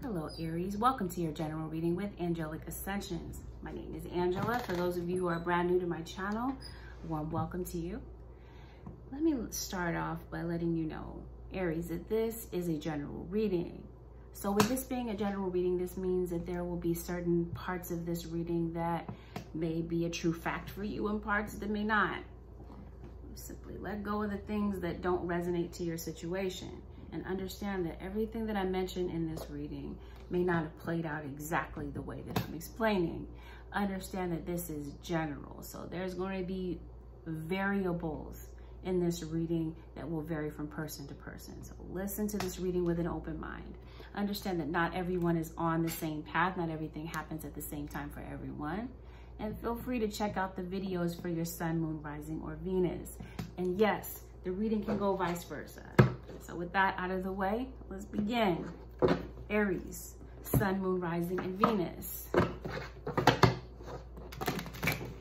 Hello Aries, welcome to your general reading with Angelic Ascensions. My name is Angela. For those of you who are brand new to my channel, warm welcome to you. Let me start off by letting you know, Aries, that this is a general reading. So with this being a general reading, this means that there will be certain parts of this reading that may be a true fact for you and parts that may not. Simply let go of the things that don't resonate to your situation. And understand that everything that I mentioned in this reading may not have played out exactly the way that I'm explaining. Understand that this is general. So there's going to be variables in this reading that will vary from person to person. So listen to this reading with an open mind. Understand that not everyone is on the same path. Not everything happens at the same time for everyone. And feel free to check out the videos for your sun, moon, rising, or Venus. And yes, the reading can go vice versa. So with that out of the way, let's begin. Aries, sun, moon, rising, and Venus.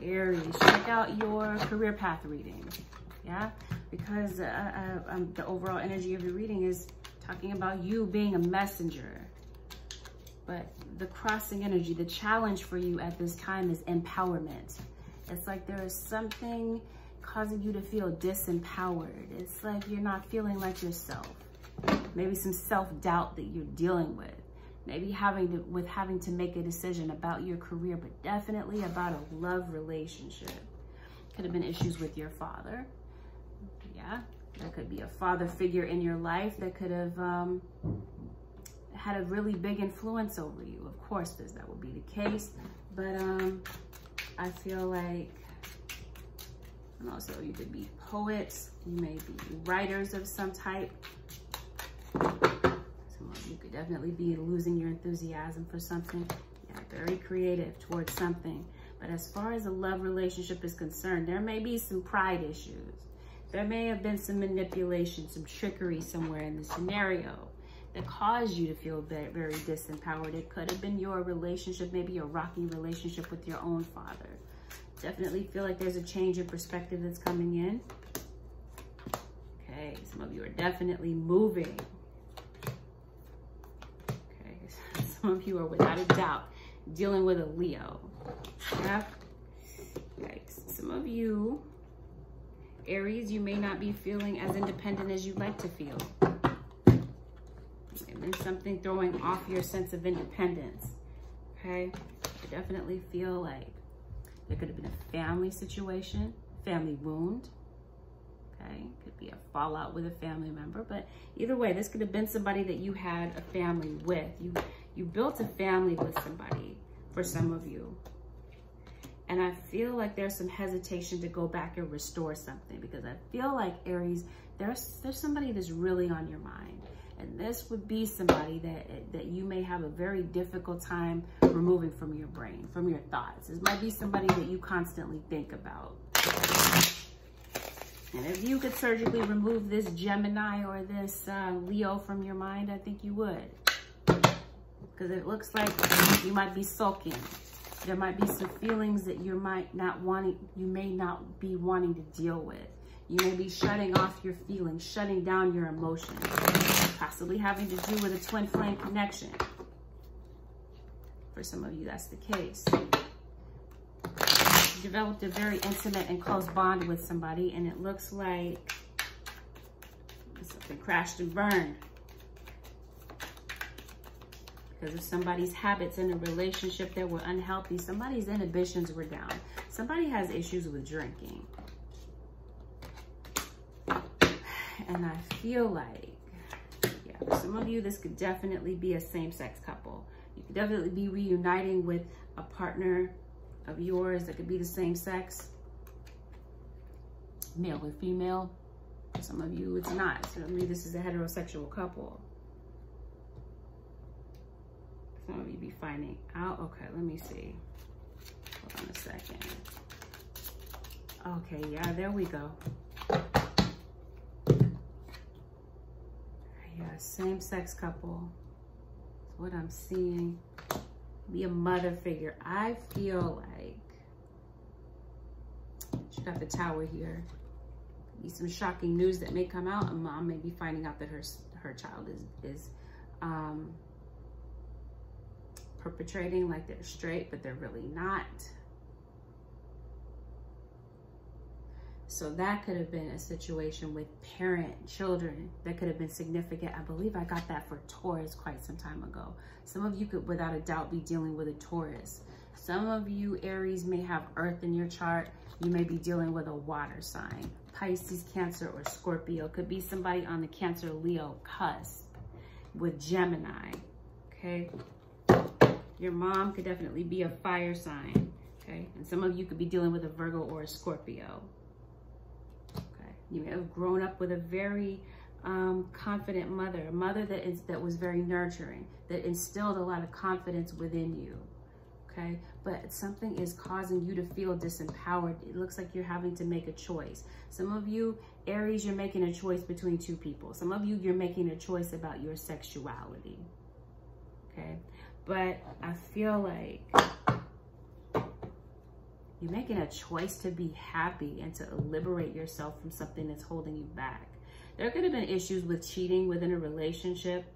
Aries, check out your career path reading. Yeah, because the overall energy of the reading is talking about you being a messenger. But the crossing energy, the challenge for you at this time is empowerment. It's like there is something causing you to feel disempowered. It's like you're not feeling like yourself. Maybe some self-doubt that you're dealing with. Maybe having to make a decision about your career, but definitely about a love relationship. Could have been issues with your father. Yeah, there could be a father figure in your life that could have had a really big influence over you. Of course, that would be the case. But I feel like, and also you could be poets, you may be writers of some type. Some of you could definitely be losing your enthusiasm for something. Yeah, very creative towards something. But as far as a love relationship is concerned, there may be some pride issues. There may have been some manipulation, some trickery somewhere in the scenario that caused you to feel very, very disempowered. It could have been your relationship, maybe a rocky relationship with your own father. Definitely feel like there's a change in perspective that's coming in. Okay, some of you are definitely moving. Okay, some of you are without a doubt dealing with a Leo. Yeah. Yikes. Some of you, Aries, you may not be feeling as independent as you'd like to feel. There's something throwing off your sense of independence. Okay, I definitely feel like there could have been a family situation, family wound. Okay, could be a fallout with a family member, but either way, this could have been somebody that you had a family with. You built a family with somebody, for some of you. And I feel like there's some hesitation to go back and restore something, because I feel like, Aries, there's somebody that's really on your mind. And this would be somebody that you may have a very difficult time removing from your brain, from your thoughts. This might be somebody that you constantly think about. And if you could surgically remove this Gemini or this Leo from your mind, I think you would. Because it looks like you might be sulking. There might be some feelings that you may not be wanting to deal with. You may be shutting off your feelings, shutting down your emotions, possibly having to do with a twin flame connection. For some of you, that's the case. You developed a very intimate and close bond with somebody, and it looks like something crashed and burned. Because of somebody's habits in a relationship that were unhealthy, somebody's inhibitions were down. Somebody has issues with drinking. And I feel like, yeah, for some of you, this could definitely be a same-sex couple. You could definitely be reuniting with a partner of yours that could be the same sex, male or female. For some of you, it's not. So maybe this is a heterosexual couple. Some of you be finding out. Okay, let me see. Hold on a second. Okay, yeah, there we go. Yeah, same-sex couple. That's what I'm seeing. Be a mother figure. I feel like she got the Tower here. Be some shocking news that may come out, and mom may be finding out that her child is perpetrating like they're straight, but they're really not. So that could have been a situation with parent, children, that could have been significant. I believe I got that for Taurus quite some time ago. Some of you could, without a doubt, be dealing with a Taurus. Some of you, Aries, may have Earth in your chart. You may be dealing with a water sign. Pisces, Cancer, or Scorpio. Could be somebody on the Cancer, Leo cusp with Gemini, okay? Your mom could definitely be a fire sign, okay? And some of you could be dealing with a Virgo or a Scorpio. You may have grown up with a very confident mother, a mother that was very nurturing, that instilled a lot of confidence within you, okay? But something is causing you to feel disempowered. It looks like you're having to make a choice. Some of you, Aries, you're making a choice between two people. Some of you, you're making a choice about your sexuality, okay? But I feel like you're making a choice to be happy and to liberate yourself from something that's holding you back. There could have been issues with cheating within a relationship,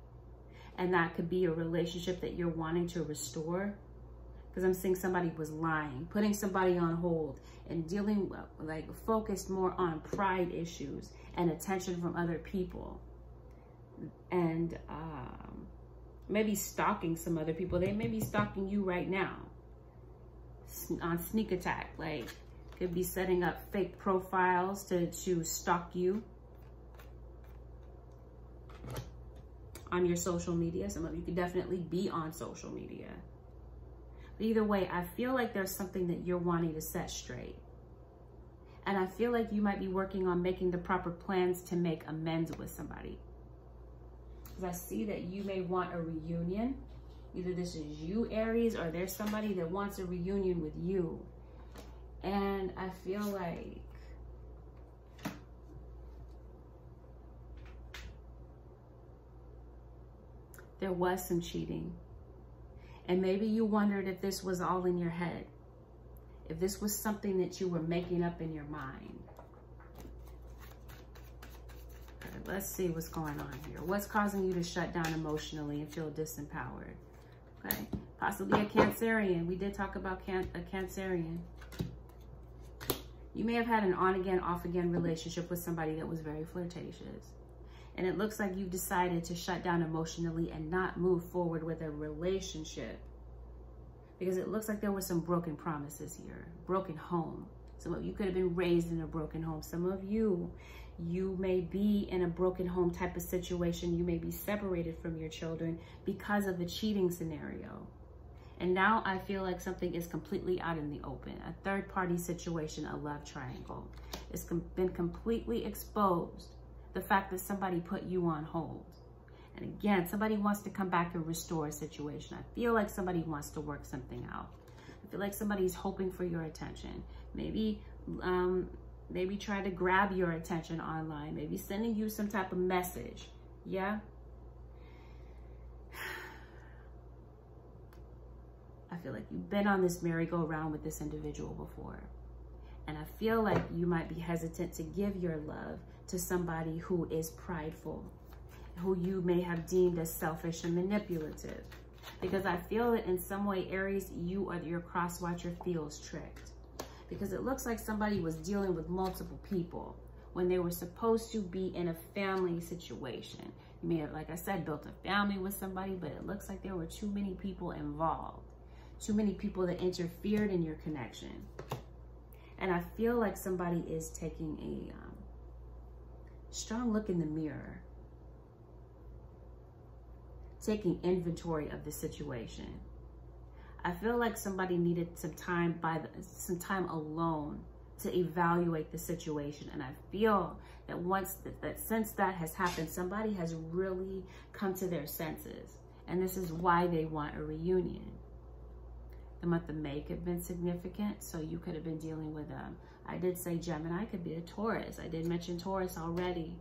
and that could be a relationship that you're wanting to restore. Because I'm seeing somebody was lying, putting somebody on hold, and dealing, like, focused more on pride issues and attention from other people. And maybe stalking some other people. They may be stalking you right now. On sneak attack, like could be setting up fake profiles to stalk you on your social media. Some of you could definitely be on social media. But either way, I feel like there's something that you're wanting to set straight. And I feel like you might be working on making the proper plans to make amends with somebody. Because I see that you may want a reunion. Either this is you, Aries, or there's somebody that wants a reunion with you. And I feel like there was some cheating. And maybe you wondered if this was all in your head. If this was something that you were making up in your mind. All right, let's see what's going on here. What's causing you to shut down emotionally and feel disempowered? Okay, possibly a Cancerian. We did talk about a Cancerian. You may have had an on-again, off-again relationship with somebody that was very flirtatious. And it looks like you've decided to shut down emotionally and not move forward with a relationship. Because it looks like there were some broken promises here. Broken home. Some of you could have been raised in a broken home. Some of you may be in a broken home type of situation. You may be separated from your children because of the cheating scenario. And now I feel like something is completely out in the open. A third party situation, a love triangle. It's been completely exposed. The fact that somebody put you on hold. And again, somebody wants to come back and restore a situation. I feel like somebody wants to work something out. I feel like somebody's hoping for your attention. Maybe try to grab your attention online. Maybe sending you some type of message. Yeah? I feel like you've been on this merry-go-round with this individual before. And I feel like you might be hesitant to give your love to somebody who is prideful, who you may have deemed as selfish and manipulative. Because I feel that in some way, Aries, you or your cross-watcher feels tricked. Because it looks like somebody was dealing with multiple people when they were supposed to be in a family situation. You may have, like I said, built a family with somebody, but it looks like there were too many people involved. Too many people that interfered in your connection. And I feel like somebody is taking a strong look in the mirror. Taking inventory of the situation. I feel like somebody needed some time alone to evaluate the situation. And I feel that since that has happened, somebody has really come to their senses. And this is why they want a reunion. The month of May could have been significant. So you could have been dealing with, I did say Gemini, could be a Taurus. I did mention Taurus already.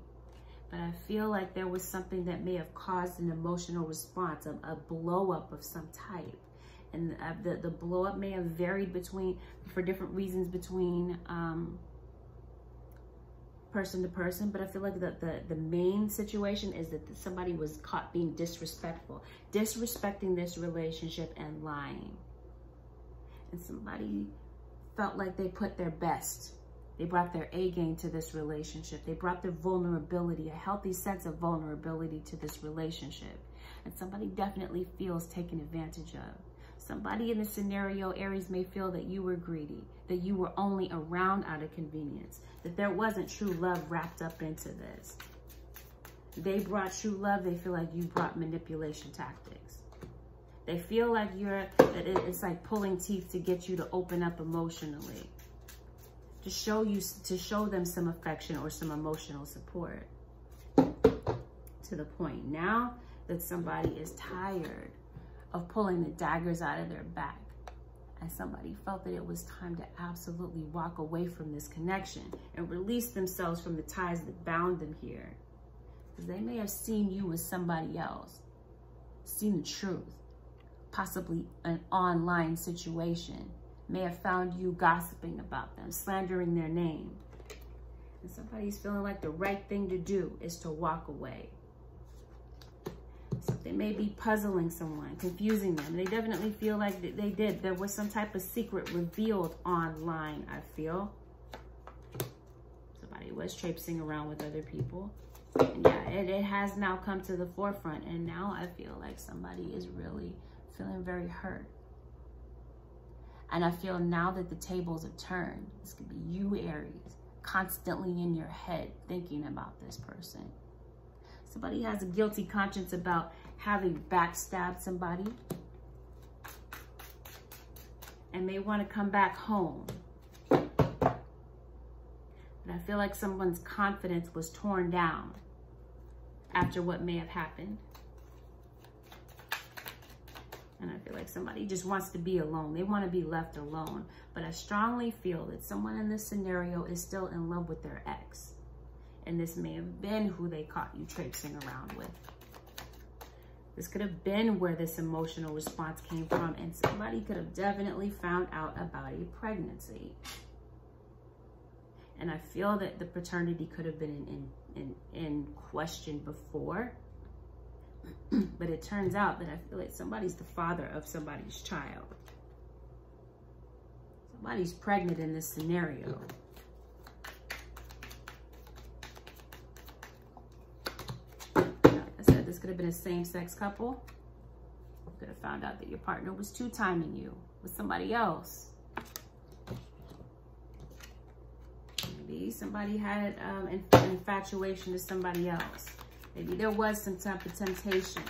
But I feel like there was something that may have caused an emotional response, a blow up of some type. And the blow up may have varied for different reasons between person to person, but I feel like the main situation is that somebody was caught being disrespectful, disrespecting this relationship and lying. And somebody felt like they put their best. They brought their A game to this relationship. They brought their vulnerability, a healthy sense of vulnerability to this relationship. And somebody definitely feels taken advantage of. Somebody in the scenario, Aries, may feel that you were greedy, that you were only around out of convenience, that there wasn't true love wrapped up into this. They brought true love. They feel like you brought manipulation tactics. They feel like it's like pulling teeth to get you to open up emotionally, to show them some affection or some emotional support, to the point now that somebody is tired of pulling the daggers out of their back. And somebody felt that it was time to absolutely walk away from this connection and release themselves from the ties that bound them here. Because they may have seen you as somebody else, seen the truth, possibly an online situation, may have found you gossiping about them, slandering their name. And somebody's feeling like the right thing to do is to walk away. So they may be puzzling someone, confusing them. They definitely feel like they did. There was some type of secret revealed online, I feel. Somebody was traipsing around with other people. And yeah, it has now come to the forefront. And now I feel like somebody is really feeling very hurt. And I feel now that the tables have turned. This could be you, Aries, constantly in your head thinking about this person. Somebody has a guilty conscience about having backstabbed somebody and may want to come back home. And I feel like someone's confidence was torn down after what may have happened. And I feel like somebody just wants to be alone. They want to be left alone. But I strongly feel that someone in this scenario is still in love with their ex. And this may have been who they caught you traipsing around with. This could have been where this emotional response came from. And somebody could have definitely found out about a pregnancy. And I feel that the paternity could have been in question before. But it turns out that I feel like somebody's the father of somebody's child. Somebody's pregnant in this scenario. This could have been a same-sex couple. You could have found out that your partner was two-timing you with somebody else. Maybe somebody had an infatuation to somebody else. Maybe there was some type of temptation.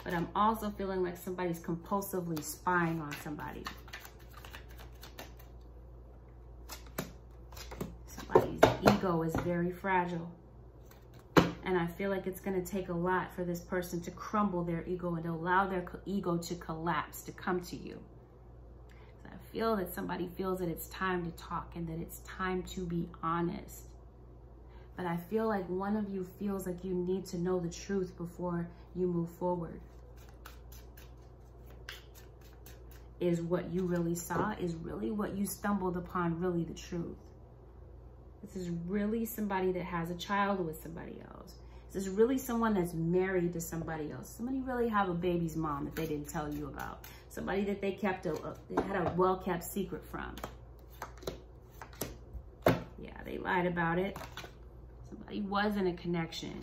But I'm also feeling like somebody's compulsively spying on somebody. Somebody's ego is very fragile. And I feel like it's going to take a lot for this person to crumble their ego and to allow their ego to collapse, to come to you. So I feel that somebody feels that it's time to talk and that it's time to be honest. But I feel like one of you feels like you need to know the truth before you move forward. Is what you really saw, is really what you stumbled upon really the truth? This is really somebody that has a child with somebody else. This is really someone that's married to somebody else. Somebody really have a baby's mom that they didn't tell you about. Somebody that they kept they had a well-kept secret from. Yeah, they lied about it. Somebody was in a connection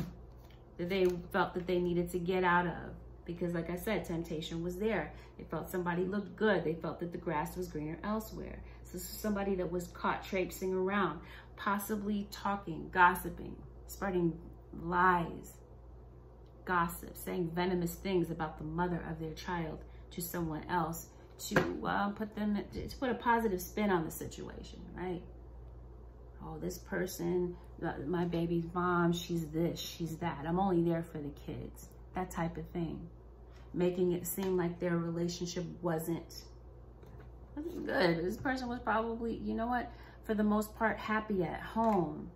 that they felt that they needed to get out of. Because like I said, temptation was there. They felt somebody looked good. They felt that the grass was greener elsewhere. So this is somebody that was caught traipsing around, possibly talking, gossiping, spreading lies, gossip, saying venomous things about the mother of their child to someone else to put a positive spin on the situation, right? Oh, this person, my baby's mom, she's this, she's that. I'm only there for the kids. That type of thing. Making it seem like their relationship wasn't good. This person was probably, you know what, for the most part, happy at home.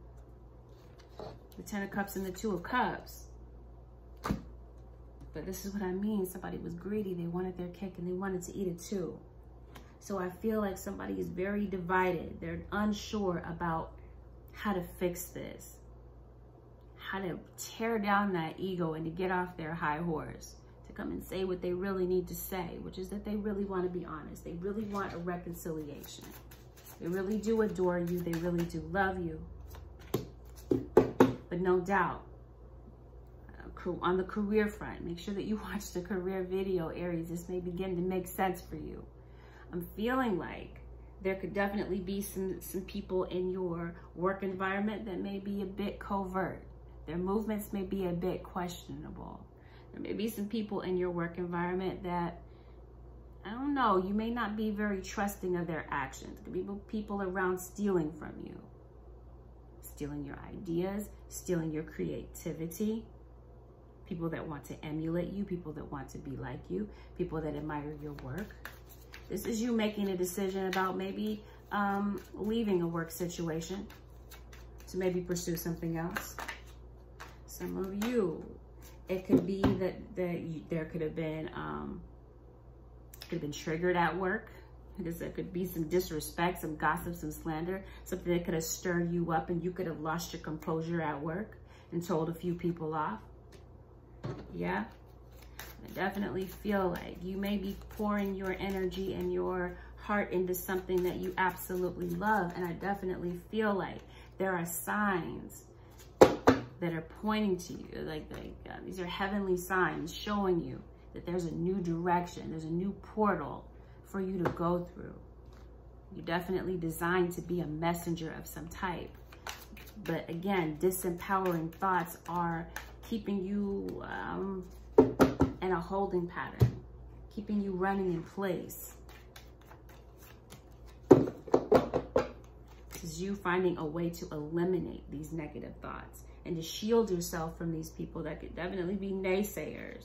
The 10 of Cups and the 2 of Cups. But this is what I mean. Somebody was greedy. They wanted their cake and they wanted to eat it too. So I feel like somebody is very divided. They're unsure about how to fix this, how to tear down that ego and to get off their high horse, to come and say what they really need to say, which is that they really want to be honest. They really want a reconciliation. They really do adore you. They really do love you. But no doubt, on the career front, make sure that you watch the career video, Aries. This may begin to make sense for you. I'm feeling like there could definitely be some people in your work environment that may be a bit covert. Their movements may be a bit questionable. There may be some people in your work environment that, I don't know, you may not be very trusting of their actions. There could be people around stealing from you, stealing your ideas, stealing your creativity. People that want to emulate you, people that want to be like you, people that admire your work. This is you making a decision about maybe leaving a work situation to maybe pursue something else. Some of you, it could be that there could have been triggered at work. Because there could be some disrespect, some gossip, some slander, something that could have stirred you up and you could have lost your composure at work and told a few people off. Yeah, I definitely feel like you may be pouring your energy and your heart into something that you absolutely love. And I definitely feel like there are signs that are pointing to you. These are heavenly signs showing you that there's a new direction. There's a new portal for you to go through. You're definitely designed to be a messenger of some type. But again, disempowering thoughts are keeping you in a holding pattern, keeping you running in place. This is you finding a way to eliminate these negative thoughts and to shield yourself from these people that could definitely be naysayers.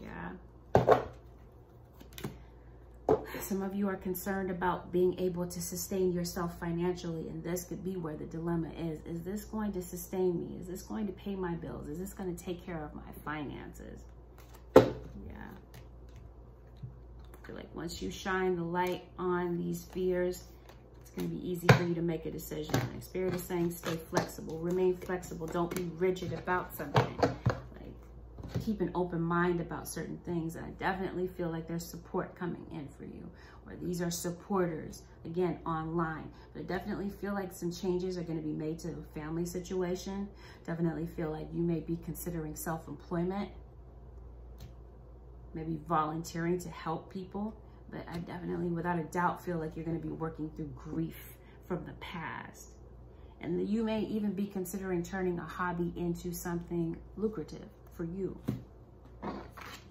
Yeah. Some of you are concerned about being able to sustain yourself financially, and this could be where the dilemma is. Is this going to sustain me? Is this going to pay my bills? Is this going to take care of my finances? Yeah. I feel like once you shine the light on these fears, it's going to be easy for you to make a decision. Like Spirit is saying, stay flexible, remain flexible. Don't be rigid about something. Keep an open mind about certain things. And I definitely feel like there's support coming in for you, or these are supporters, again, online. But I definitely feel like some changes are going to be made to the family situation. Definitely feel like you may be considering self-employment, maybe volunteering to help people. But I definitely, without a doubt, feel like you're going to be working through grief from the past. And you may even be considering turning a hobby into something lucrative for you,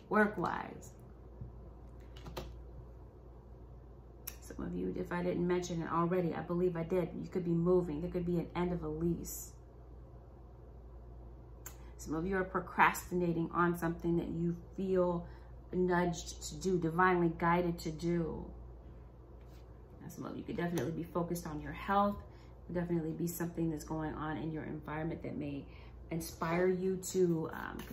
work-wise. Some of you, if I didn't mention it already, I believe I did, you could be moving. There could be an end of a lease. Some of you are procrastinating on something that you feel nudged to do, divinely guided to do. And some of you could definitely be focused on your health. Could definitely be something that's going on in your environment that may inspire you to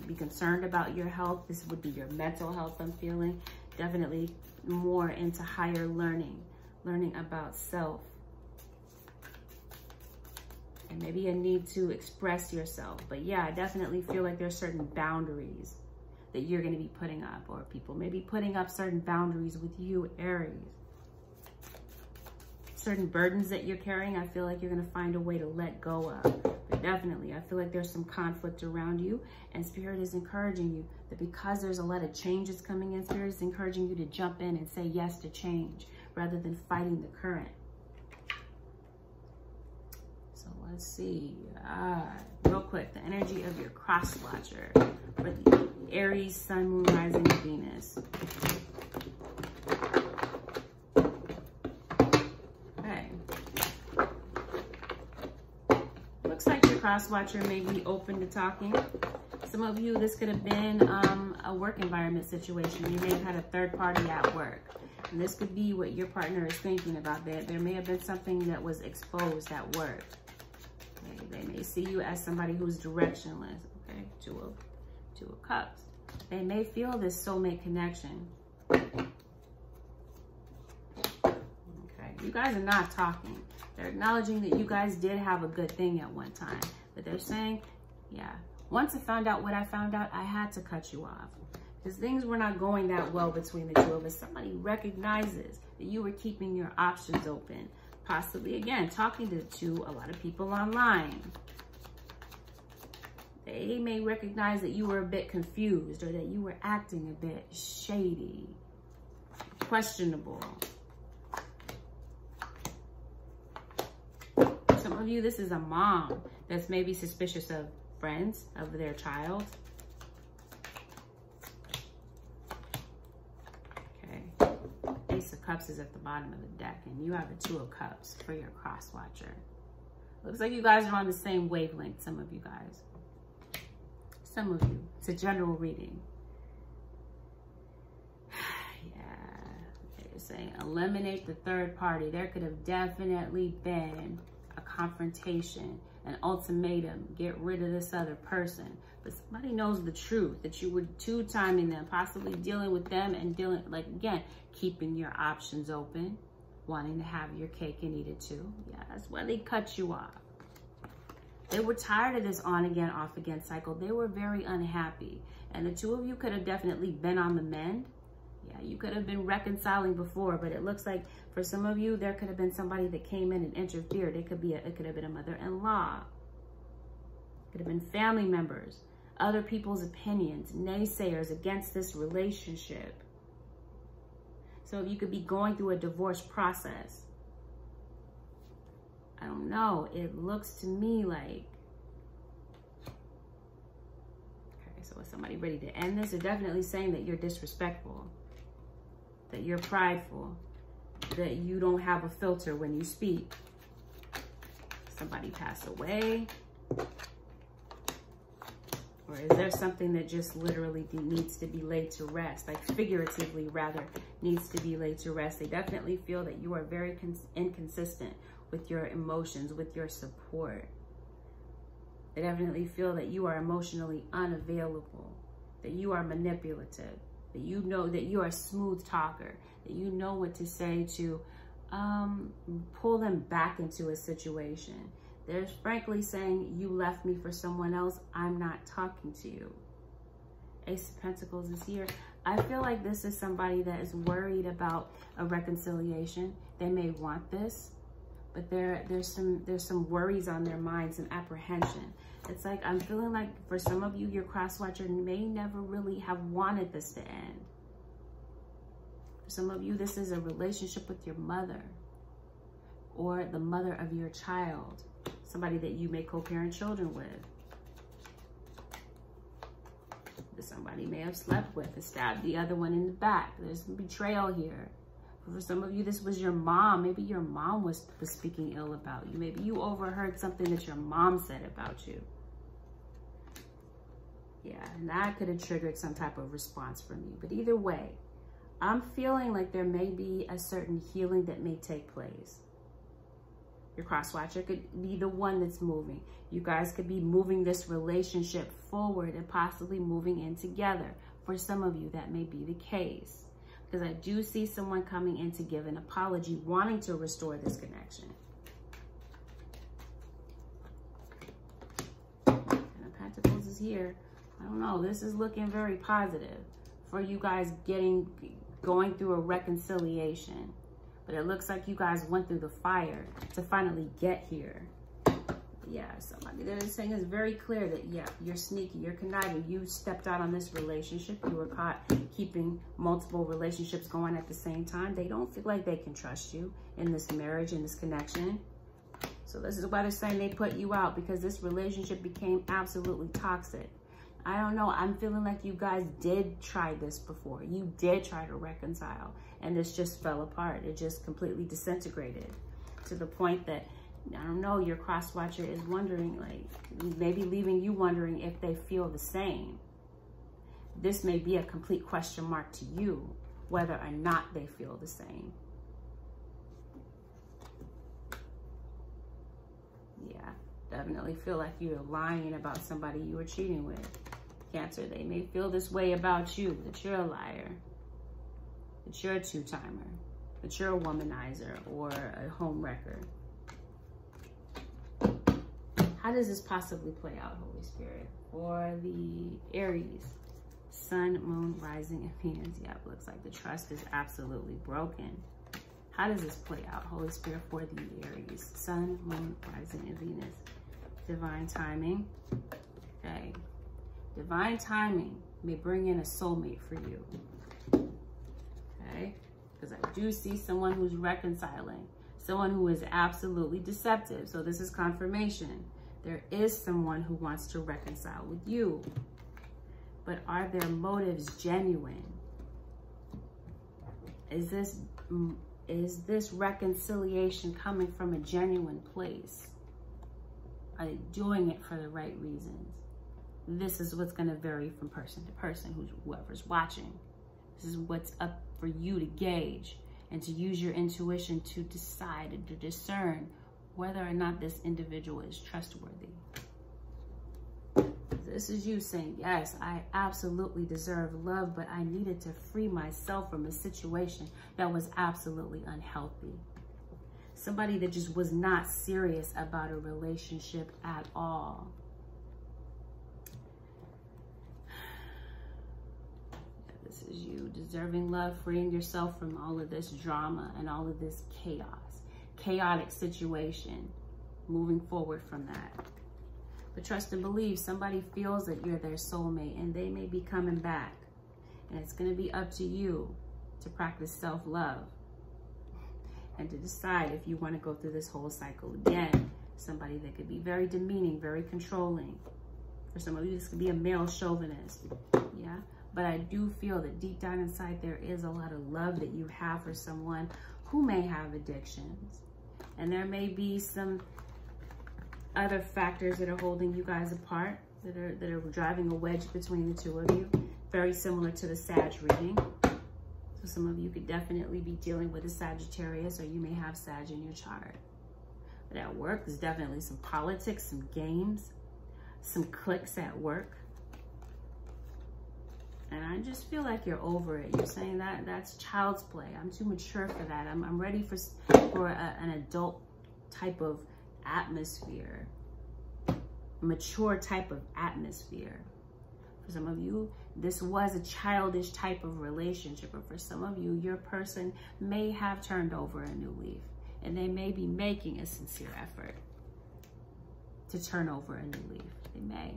be concerned about your health. This would be your mental health, I'm feeling. Definitely more into higher learning about self. And maybe a need to express yourself. But yeah, I definitely feel like there's certain boundaries that you're going to be putting up, or people may be putting up certain boundaries with you, Aries. Certain burdens that you're carrying, I feel like you're going to find a way to let go of. But definitely, I feel like there's some conflict around you, and Spirit is encouraging you that because there's a lot of changes coming in, Spirit is encouraging you to jump in and say yes to change rather than fighting the current. So let's see. Real quick, the energy of your cross watcher for the Aries, Sun, Moon, Rising, Venus. Looks like your cross watcher may be open to talking. Some of you, this could have been a work environment situation. You may have had a third party at work. And this could be what your partner is thinking about. There may have been something that was exposed at work. Okay? They may see you as somebody who's directionless. Okay, Two of Cups. They may feel this soulmate connection. Okay, You guys are not talking. They're acknowledging that you guys did have a good thing at one time. But they're saying, yeah, once I found out what I found out, I had to cut you off. Because things were not going that well between the two of us. Somebody recognizes that you were keeping your options open. Possibly, again, talking to a lot of people online. They may recognize that you were a bit confused or that you were acting a bit shady, questionable. Some of you, this is a mom that's maybe suspicious of friends, of their child. Okay. Ace of Cups is at the bottom of the deck, and you have the Two of Cups for your cross watcher. Looks like you guys are on the same wavelength, some of you guys. Some of you. It's a general reading. They're saying eliminate the third party. There could have definitely been a confrontation, an ultimatum, get rid of this other person. But somebody knows the truth, that you were two-timing them, possibly dealing with them and dealing, like, again, keeping your options open, wanting to have your cake and eat it too. Yeah, that's why they cut you off. They were tired of this on again, off again cycle. They were very unhappy. And the two of you could have definitely been on the mend. Yeah, you could have been reconciling before, but it looks like for some of you, there could have been somebody that came in and interfered. It could have been a mother-in-law. It could have been family members, other people's opinions, naysayers against this relationship. So you could be going through a divorce process. I don't know. It looks to me like, okay, so is somebody ready to end this? They're definitely saying that you're disrespectful, that you're prideful, that you don't have a filter when you speak. Somebody passed away. Or is there something that just literally needs to be laid to rest? Like figuratively, rather, needs to be laid to rest. They definitely feel that you are very inconsistent with your emotions, with your support. They definitely feel that you are emotionally unavailable, that you are manipulative, that you know that you are a smooth talker, that you know what to say to pull them back into a situation. They're frankly saying, you left me for someone else, I'm not talking to you. Ace of Pentacles is here. I feel like this is somebody that is worried about a reconciliation. They may want this, but there's some worries on their minds and apprehension. It's like, I'm feeling like for some of you, your cross watcher may never really have wanted this to end. For some of you, this is a relationship with your mother or the mother of your child, somebody that you may co-parent children with. That somebody may have slept with and stabbed the other one in the back. There's betrayal here. For some of you, this was your mom. Maybe your mom was speaking ill about you. Maybe you overheard something that your mom said about you. Yeah, and that could have triggered some type of response from you. But either way, I'm feeling like there may be a certain healing that may take place. Your cross watcher could be the one that's moving. You guys could be moving this relationship forward and possibly moving in together. For some of you, that may be the case. Because I do see someone coming in to give an apology, wanting to restore this connection. And the Pentacles is here. I don't know. This is looking very positive for you guys going through a reconciliation. But it looks like you guys went through the fire to finally get here. Yeah, somebody that is saying is very clear that, yeah, you're sneaky, you're conniving. You stepped out on this relationship. You were caught keeping multiple relationships going at the same time. They don't feel like they can trust you in this marriage, in this connection. So this is why they're saying they put you out, because this relationship became absolutely toxic. I don't know. I'm feeling like you guys did try this before. You did try to reconcile, and this just fell apart. It just completely disintegrated to the point that, I don't know, your cross watcher is wondering, like, maybe leaving you wondering if they feel the same. This may be a complete question mark to you, whether or not they feel the same. Yeah, definitely feel like you're lying about somebody you were cheating with. Cancer, they may feel this way about you, that you're a liar, that you're a two-timer. but you're a womanizer or a home wrecker. How does this possibly play out, Holy Spirit? For the Aries, Sun, Moon, Rising, and Venus. Yeah, it looks like the trust is absolutely broken. How does this play out, Holy Spirit, for the Aries, Sun, Moon, Rising, and Venus? Divine timing. Okay. Divine timing may bring in a soulmate for you. Okay. Because I do see someone who's reconciling. Someone who is absolutely deceptive. So this is confirmation. There is someone who wants to reconcile with you. But are their motives genuine? Is this reconciliation coming from a genuine place? Are they doing it for the right reasons? This is what's going to vary from person to person, whoever's watching. This is what's up for you to gauge and to use your intuition to decide and to discern whether or not this individual is trustworthy. This is you saying, yes, I absolutely deserve love, but I needed to free myself from a situation that was absolutely unhealthy. Somebody that just was not serious about a relationship at all. This is you deserving love, freeing yourself from all of this drama and all of this chaotic situation, moving forward from that. But trust and believe, somebody feels that you're their soulmate and they may be coming back. And it's going to be up to you to practice self-love and to decide if you want to go through this whole cycle again. Somebody that could be very demeaning, very controlling. For some of you, this could be a male chauvinist. Yeah. But I do feel that deep down inside, there is a lot of love that you have for someone who may have addictions. And there may be some other factors that are holding you guys apart, that are driving a wedge between the two of you. Very similar to the Sag reading. So some of you could definitely be dealing with a Sagittarius, or you may have Sag in your chart. But at work, there's definitely some politics, some games, some cliques at work. And I just feel like you're over it. You're saying that that's child's play. I'm too mature for that. I'm ready for an adult type of atmosphere, mature type of atmosphere. For some of you, this was a childish type of relationship, or for some of you, your person may have turned over a new leaf and they may be making a sincere effort to turn over a new leaf. They may.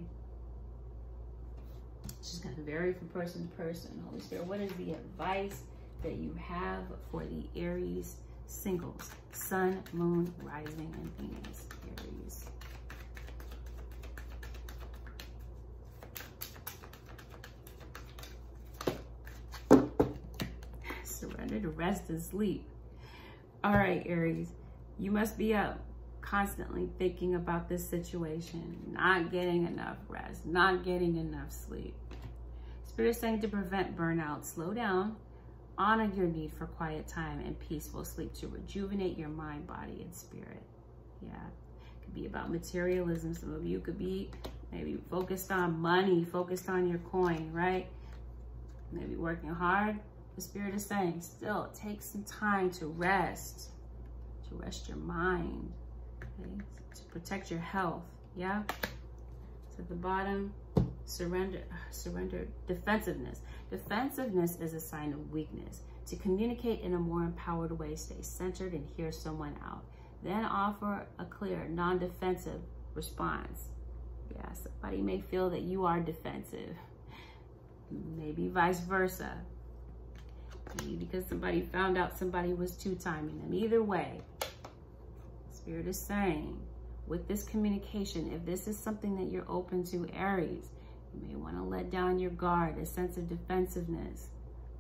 It's just going to vary from person to person. Holy Spirit, what is the advice that you have for the Aries singles? Sun, Moon, Rising, and Venus. Aries. Surrender to rest and sleep. All right, Aries, you must be up constantly thinking about this situation, not getting enough rest, not getting enough sleep. Spirit is saying to prevent burnout, slow down, honor your need for quiet time and peaceful sleep to rejuvenate your mind, body, and spirit. Yeah, it could be about materialism. Some of you could be maybe focused on money, focused on your coin, right? Maybe working hard. The Spirit is saying still take some time to rest your mind, okay? To protect your health. Yeah. So at the bottom, surrender, defensiveness. Defensiveness is a sign of weakness. To communicate in a more empowered way, stay centered and hear someone out. Then offer a clear, non-defensive response. Yeah, somebody may feel that you are defensive. Maybe vice versa. Maybe because somebody found out somebody was two-timing them. Either way, Spirit is saying, with this communication, if this is something that you're open to, Aries, you may want to let down your guard, a sense of defensiveness,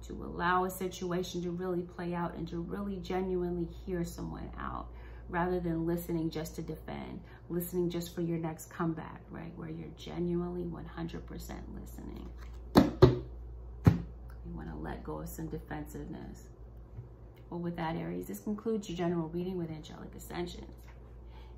to allow a situation to really play out and to really genuinely hear someone out, rather than listening just to defend, listening just for your next comeback, right? Where you're genuinely 100% listening. You want to let go of some defensiveness. Well, with that, Aries, this concludes your general reading with Angelic Ascensions.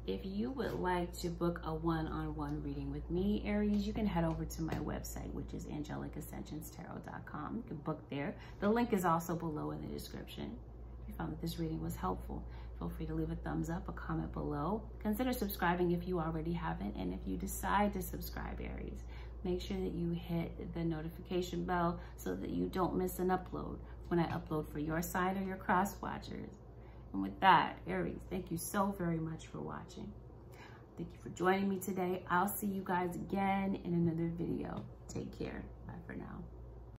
If you would like to book a one-on-one reading with me, Aries, you can head over to my website, which is AngelicAscensionsTarot.com. You can book there. The link is also below in the description. If you found that this reading was helpful, feel free to leave a thumbs up, a comment below. Consider subscribing if you already haven't. And if you decide to subscribe, Aries, make sure that you hit the notification bell so that you don't miss an upload when I upload for your sign or your cross watchers. And with that, Aries, thank you so very much for watching. Thank you for joining me today. I'll see you guys again in another video. Take care. Bye for now.